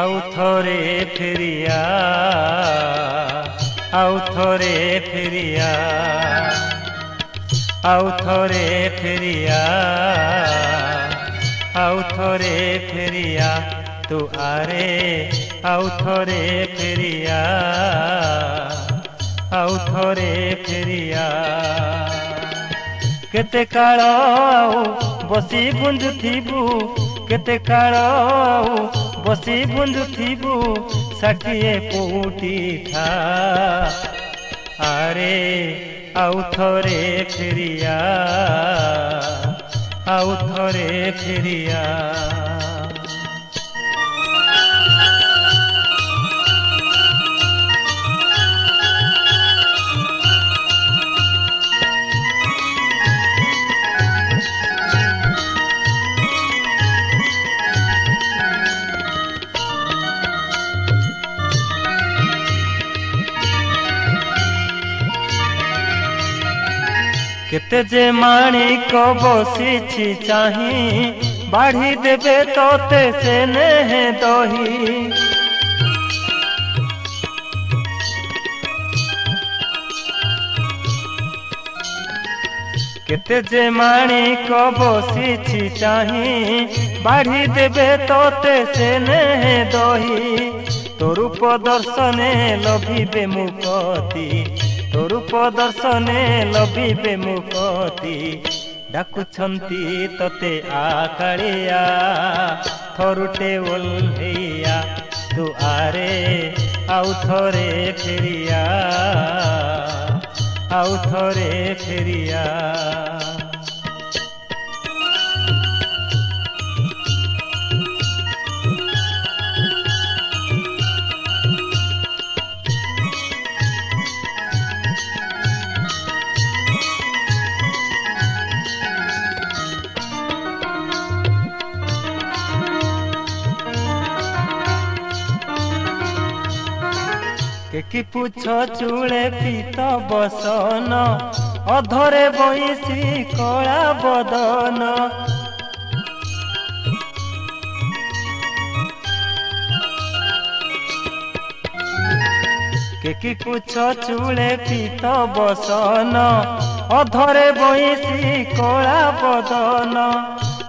आउ थोरे फेरिया आउ थोरे फेरिया आउ थोरे फेरिया आउ थोरे फेरिया तू आरे आउ थोरे फेरिया आउ थोरे फेरिया केते काल बसी बुंजुथिबु केते काल बसी बुंजुथिबु षाठिए पौटी था आरे आउ थोरे फेरिया आउ थोरे फेरिया केते जे माणिक बसीछि चाही बाढ़ी देबे तोते से नेह दही केते जे माणिक बसीछि चाही बाढ़ी देबे तोते से नेह दही तोरूप दर्शने लभिबे मुकती तोरूप दर्शने लभिबे मुकती डाकुछंती तते आकालिया थरुटे ओल्हेया तू आरे आउ थोरे फेरिया आउ थोरे फेरिया कि पुछ चूले पीत बसन अधरे बईसी कला बदन कि पुछ चूले पीत बसन अधरे बईसी कला बदन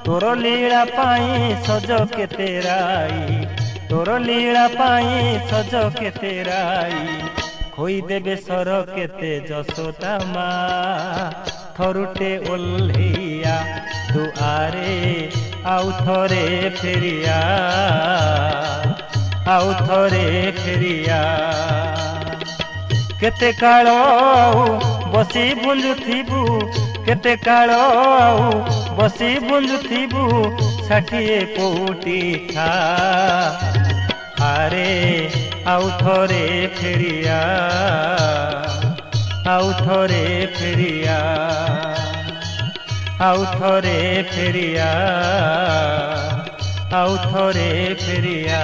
तोर लीला पाई सज केते राई तोर लीला पाई सज केते राई खोई देबे सर केते जसोदा मा थरुटे ओल्हेया तू आरे आउ थोरे फेरिया आउ थोरे फेरिया केते काल बसी बुंजुथिबु केते काल बसी बुंजुथिबु षाठिए पौटी था आरे आउ थोरे फेरिया आउ थोरे फेरिया आउ थोरे फेरिया आउ थोरे फेरिया।